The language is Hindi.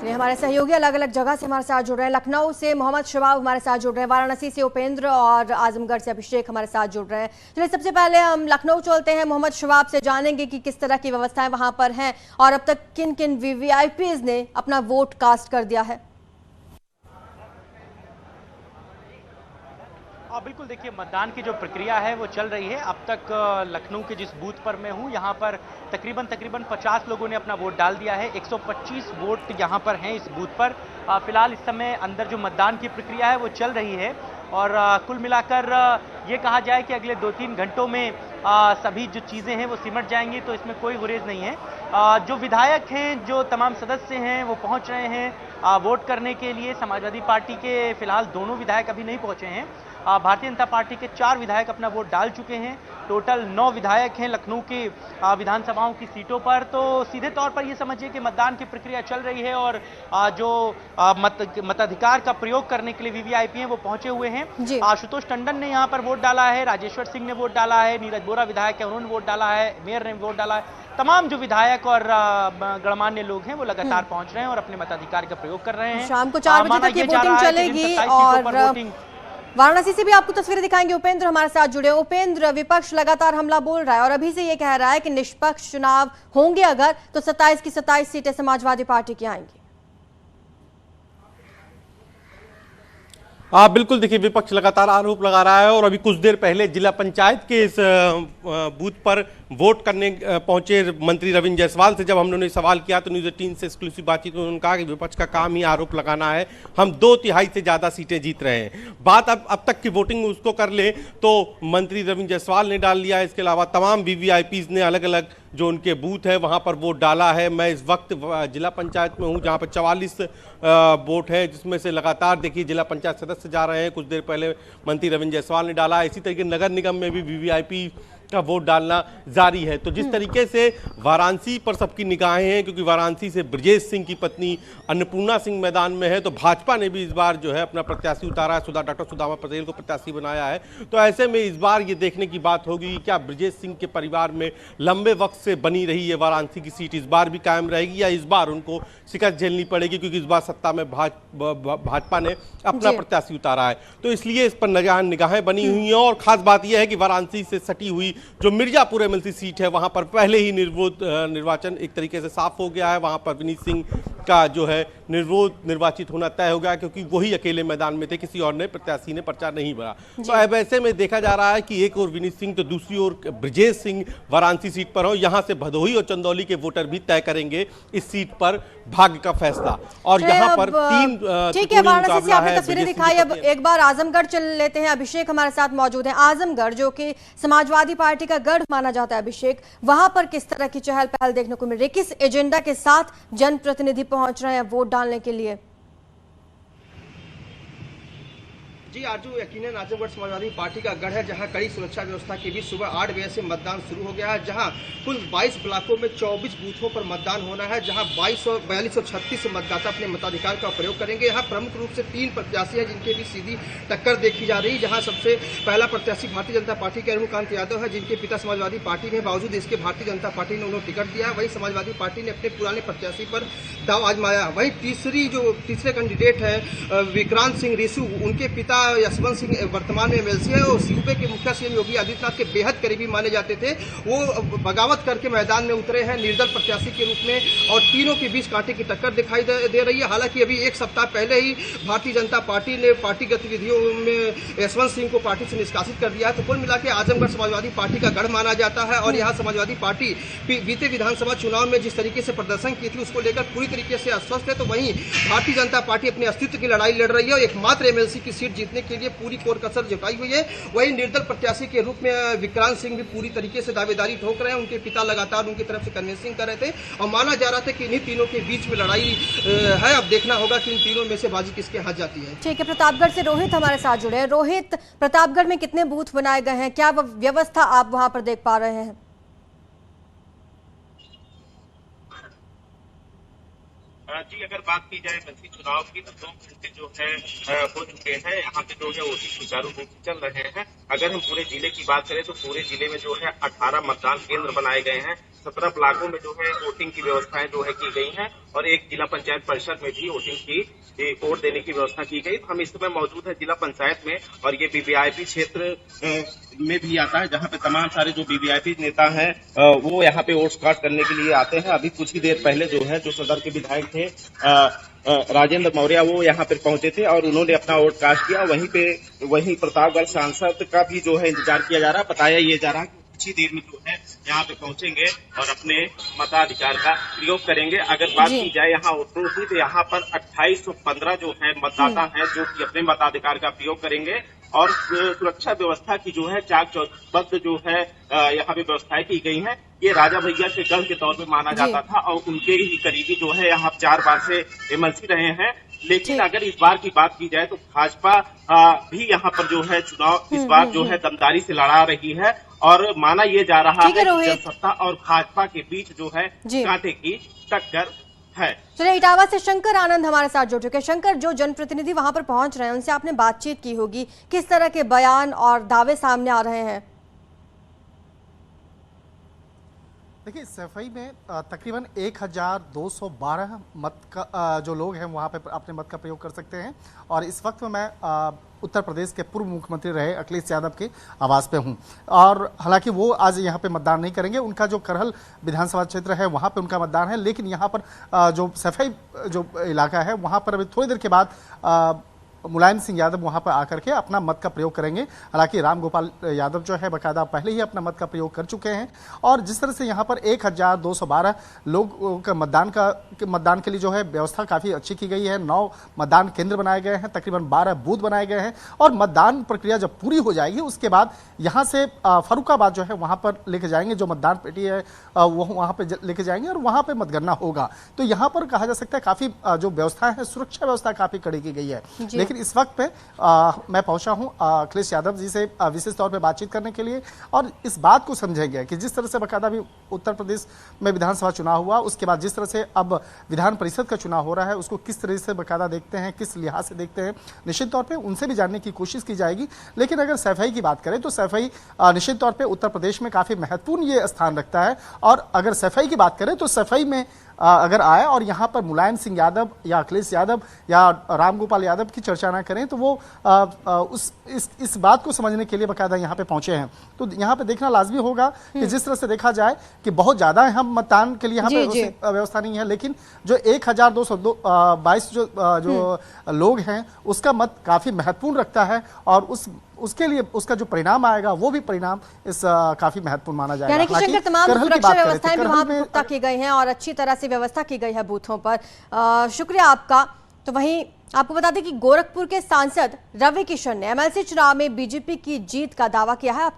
हमारे सहयोगी अलग अलग जगह से हमारे साथ जुड़ रहे हैं। लखनऊ से मोहम्मद शबाब हमारे साथ जुड़ रहे हैं, वाराणसी से उपेंद्र और आजमगढ़ से अभिषेक हमारे साथ जुड़ रहे हैं। चलिए सबसे पहले हम लखनऊ चलते हैं, मोहम्मद शबाब से जानेंगे कि किस तरह की व्यवस्थाएं वहां पर हैं और अब तक किन किन वीवीआईपीज ने अपना वोट कास्ट कर दिया है। बिल्कुल, देखिए मतदान की जो प्रक्रिया है वो चल रही है। अब तक लखनऊ के जिस बूथ पर मैं हूँ यहाँ पर तकरीबन 50 लोगों ने अपना वोट डाल दिया है। 125 वोट यहाँ पर हैं इस बूथ पर। फिलहाल इस समय अंदर जो मतदान की प्रक्रिया है वो चल रही है और कुल मिलाकर ये कहा जाए कि अगले 2-3 घंटों में सभी जो चीज़ें हैं वो सिमट जाएंगी, तो इसमें कोई गुरेज नहीं है। जो विधायक हैं, जो तमाम सदस्य हैं वो पहुंच रहे हैं वोट करने के लिए। समाजवादी पार्टी के फिलहाल दोनों विधायक अभी नहीं पहुंचे हैं। भारतीय जनता पार्टी के 4 विधायक अपना वोट डाल चुके हैं। टोटल 9 विधायक हैं लखनऊ की विधानसभाओं की सीटों पर। तो सीधे तौर पर ये समझिए कि मतदान की प्रक्रिया चल रही है और जो मताधिकार का प्रयोग करने के लिए वीवीआईपी हैं वो पहुंचे हुए हैं। आशुतोष टंडन ने यहाँ पर वोट डाला है, राजेश्वर सिंह ने वोट डाला है, नीरज बोरा विधायक है उन्होंने वोट डाला है, मेयर ने वोट डाला है। तमाम जो विधायक और गणमान्य लोग हैं वो लगातार पहुंच रहे हैं और अपने मताधिकार का प्रयोग कर रहे हैं। शाम को 4 बजे तक ये वोटिंग चलेगी और वाराणसी से भी आपको तस्वीरें दिखाएंगे। उपेंद्र हमारे साथ जुड़े। उपेंद्र, विपक्ष लगातार हमला बोल रहा है और अभी से ये कह रहा है कि निष्पक्ष चुनाव होंगे अगर तो 27 की 27 सीटें समाजवादी पार्टी की आएंगी। बिल्कुल, देखिए विपक्ष लगातार आरोप लगा रहा है और अभी कुछ देर पहले जिला पंचायत के इस बूथ पर वोट करने पहुंचे मंत्री रविंद्र जायसवाल से जब हम लोगों ने सवाल किया तो न्यूज़ 18 से एक्सक्लूसिव बातचीत में उन्होंने कहा कि विपक्ष का काम ही आरोप लगाना है, हम 2/3 से ज़्यादा सीटें जीत रहे हैं। बात अब तक की वोटिंग उसको कर ले तो मंत्री रविंद्र जायसवाल ने डाल लिया है, इसके अलावा तमाम वीवीआईपीज ने अलग अलग जो उनके बूथ है वहाँ पर वोट डाला है। मैं इस वक्त जिला पंचायत में हूँ जहाँ पर 44 वोट है, जिसमें से लगातार देखिए जिला पंचायत सदस्य जा रहे हैं। कुछ देर पहले मंत्री रविंद्र जायसवाल ने डाला। इसी तरीके नगर निगम में भी वीवीआईपी का वोट डालना जारी है। तो जिस तरीके से वाराणसी पर सबकी निगाहें हैं, क्योंकि वाराणसी से ब्रजेश सिंह की पत्नी अन्नपूर्णा सिंह मैदान में है, तो भाजपा ने भी इस बार जो है अपना प्रत्याशी उतारा है, डॉक्टर सुदामा पटेल को प्रत्याशी बनाया है। तो ऐसे में इस बार ये देखने की बात होगी क्या ब्रजेश सिंह के परिवार में लंबे वक्त से बनी रही है वाराणसी की सीट इस बार भी कायम रहेगी या इस बार उनको शिकस्त झेलनी पड़ेगी, क्योंकि इस बार सत्ता में भाजपा ने अपना प्रत्याशी उतारा है। तो इसलिए इस पर निगाहें बनी हुई हैं। और खास बात यह है कि वाराणसी से सटी हुई जो मिर्जापुर एमएलसी सीट है वहां पर पहले ही निर्वाचन एक तरीके से साफ हो गया है। वहां पर विनीत सिंह का जो है निर्वाचित होना तय हो गया, क्योंकि वही अकेले मैदान में थे, किसी और ने प्रत्याशी ने पर्चा नहीं भरा। तो अब ऐसे में देखा जा रहा है कि एक और विनीत सिंह तो दूसरी ओर ब्रजेश सिंह वाराणसी सीट पर हो। यहां से भदोही और चंदौली के वोटर भी तय करेंगे इस सीट पर भाग्य का फैसला। और यहाँ पर 3 ठीक है, वाराणसी से आपने तस्वीरें दिखाई। अब एक बार आजमगढ़ चल लेते हैं। अभिषेक हमारे साथ मौजूद है। आजमगढ़ जो कि समाजवादी पार्टी का गढ़ माना जाता है, अभिषेक, वहां पर किस तरह की चहल पहल देखने को मिल रही है? किस एजेंडा के साथ जनप्रतिनिधि पहुंच रहे हैं वोट डालने के लिए? जी आरजू, यकीनन आजमगढ़ समाजवादी पार्टी का गढ़ है, जहां कड़ी सुरक्षा व्यवस्था के बीच सुबह 8 बजे से मतदान शुरू हो गया है। जहां कुल 22 ब्लॉकों में 24 बूथों पर मतदान होना है, जहां 4236 मतदाता अपने मताधिकार का प्रयोग करेंगे। यहाँ प्रमुख रूप से 3 प्रत्याशी हैं जिनके बीच सीधी टक्कर देखी जा रही है। जहाँ सबसे पहला प्रत्याशी भारतीय जनता पार्टी के अरुणकांत यादव है, जिनके पिता समाजवादी पार्टी में, बावजूद इसके भारतीय जनता पार्टी ने उन्हें टिकट दिया। वहीं समाजवादी पार्टी ने अपने पुराने प्रत्याशी पर दाव आजमाया। वहीं तीसरे कैंडिडेट है विक्रांत सिंह रिसू, उनके पिता यशवंत सिंह वर्तमान में एमएलसी है और सूबे के मुखिया सीएम योगी आदित्यनाथ के बेहद करीबी माने जाते थे। वो बगावत करके मैदान में उतरे हैं निर्दल प्रत्याशी के रूप में और तीनों के बीच कांटे की टक्कर दिखाई दे रही है। हालांकि अभी 1 सप्ताह पहले ही भारतीय जनता पार्टी ने पार्टी गतिविधियों में यशवंत सिंह को पार्टी से निष्कासित कर दिया है। तो कुल मिला के आजमगढ़ समाजवादी पार्टी का गढ़ माना जाता है और यहाँ समाजवादी पार्टी बीते विधानसभा चुनाव में जिस तरीके से प्रदर्शन की थी उसको लेकर पूरी तरीके से अस्वस्थ है। तो वहीं भारतीय जनता पार्टी अपने अस्तित्व की लड़ाई लड़ रही है और एकमात्र एमएलसी की सीट जीतने के लिए पूरी कोर कसर जुटाई हुई है। वहीं निर्दल प्रत्याशी के रूप में विक्रांत सिंह भी पूरी तरीके से दावेदारी ठोक रहे हैं। उनके पिता लगातार उनकी तरफ से कन्विंसिंग कर रहे थे और माना जा रहा था कि इन्हीं तीनों के बीच में लड़ाई है। अब देखना होगा कि इन तीनों में से बाजी किसके हाथ जाती है। ठीक है, प्रतापगढ़ से रोहित हमारे साथ जुड़े हैं। रोहित, प्रतापगढ़ में कितने बूथ बनाए गए हैं, क्या व्यवस्था आप वहां पर देख पा रहे हैं? जी अगर बात की जाए मंत्री चुनाव की तो 2 घंटे जो है हो चुके हैं। यहाँ पे जो है वो सुचारू रूप से चल रहे हैं। अगर हम पूरे जिले की बात करें तो पूरे जिले में जो है 18 मतदान केंद्र बनाए गए हैं। 17 ब्लॉकों में जो है वोटिंग की व्यवस्थाएं जो है की गई हैं और एक जिला पंचायत परिषद में भी वोटिंग की वोट देने की व्यवस्था की गई। हम इस समय मौजूद है जिला पंचायत में और ये वीवीआईपी क्षेत्र में भी आता है, जहाँ पे तमाम सारे जो वीवीआईपी नेता हैं वो यहाँ पे वोट कास्ट करने के लिए आते हैं। अभी कुछ ही देर पहले जो है जो सदर के विधायक थे राजेंद्र मौर्य वो यहाँ पे पहुंचे थे और उन्होंने अपना वोट कास्ट किया। वहीं प्रतापगढ़ सांसद का भी जो है इंतजार किया जा रहा है। बताया ये जा रहा है कि कुछ ही देर में जो है यहाँ पे पहुंचेंगे और अपने मताधिकार का प्रयोग करेंगे। अगर बात की जाए यहाँ वोटरों की तो यहाँ पर 2815 जो है मतदाता है जो कि अपने मताधिकार का प्रयोग करेंगे और सुरक्षा व्यवस्था की जो है चाक चौबंद जो है यहाँ पे व्यवस्थाएं की गई हैं। ये राजा भैया के गढ़ के तौर पे माना जाता था और उनके ही करीबी जो है यहाँ 4 बार से एमएलसी रहे हैं। लेकिन अगर इस बार की बात की जाए तो भाजपा भी यहाँ पर जो है चुनाव इस बार जो है दमदारी से लड़ा रही है और माना ये जा रहा है कि जनसत्ता और भाजपा के बीच जो है कांटे की टक्कर है। चलिए, इटावा से शंकर आनंद हमारे साथ जुड़ चुके हैं। शंकर, जो जनप्रतिनिधि वहां पर पहुंच रहे हैं उनसे आपने बातचीत की होगी, किस तरह के बयान और दावे सामने आ रहे हैं? देखिए, सफाई में तकरीबन 1212 मत का जो लोग हैं वहाँ पे अपने मत का प्रयोग कर सकते हैं और इस वक्त में मैं उत्तर प्रदेश के पूर्व मुख्यमंत्री रहे अखिलेश यादव के आवास पे हूँ और हालांकि वो आज यहाँ पे मतदान नहीं करेंगे। उनका जो करहल विधानसभा क्षेत्र है वहाँ पे उनका मतदान है, लेकिन यहाँ पर जो सफाई जो इलाका है वहाँ पर अभी थोड़ी देर के बाद मुलायम सिंह यादव वहां पर आकर के अपना मत का प्रयोग करेंगे। हालांकि रामगोपाल यादव जो है बाकायदा पहले ही अपना मत का प्रयोग कर चुके हैं और जिस तरह से यहाँ पर 1212 लोगों का मतदान के लिए जो है व्यवस्था काफ़ी अच्छी की गई है। 9 मतदान केंद्र बनाए गए हैं, तकरीबन 12 बूथ बनाए गए हैं और मतदान प्रक्रिया जब पूरी हो जाएगी उसके बाद यहाँ से फर्रुखाबाद जो है वहाँ पर लेके जाएंगे, जो मतदान पेटी है वो वहाँ पर लेके जाएंगे और वहाँ पर मतगणना होगा। तो यहाँ पर कहा जा सकता है काफ़ी जो व्यवस्था है, सुरक्षा व्यवस्था काफ़ी कड़ी की गई है। लेकिन इस वक्त पे मैं पहुंचा हूं अखिलेश यादव जी से विशेष तौर पे बातचीत करने के लिए और इस बात को समझेंगे कि जिस तरह से बाकायदा भी उत्तर प्रदेश में विधानसभा चुनाव हुआ, उसके बाद जिस तरह से अब विधान परिषद का चुनाव हो रहा है उसको किस तरह से बाकायदा देखते हैं, किस लिहाज से देखते हैं, निश्चित तौर पर उनसे भी जानने की कोशिश की जाएगी। लेकिन अगर सफाई की बात करें तो सफाई निश्चित तौर पर उत्तर प्रदेश में काफ़ी महत्वपूर्ण ये स्थान रखता है और अगर सफाई की बात करें तो सफाई में अगर आए और यहाँ पर मुलायम सिंह यादव या अखिलेश यादव या रामगोपाल यादव की चर्चा ना करें तो वो इस बात को समझने के लिए बाकायदा यहाँ पे पहुंचे हैं। तो यहाँ पे देखना लाजमी होगा कि जिस तरह से देखा जाए कि बहुत ज़्यादा हम मतदान के लिए यहाँ पे व्यवस्था नहीं है, लेकिन जो 1222 जो लोग हैं उसका मत काफ़ी महत्वपूर्ण रखता है और उसके लिए उसका जो परिणाम आएगा वो भी परिणाम इस काफी महत्वपूर्ण माना जाएगा। यानी कि शंकर, तमाम सुरक्षा व्यवस्थाएं भी वहां पुख्ता की गई हैं और अच्छी तरह से व्यवस्था की गई है बूथों पर। शुक्रिया आपका। तो वहीं आपको बता दें कि गोरखपुर के सांसद रवि किशन ने एमएलसी चुनाव में बीजेपी की जीत का दावा किया है। आपको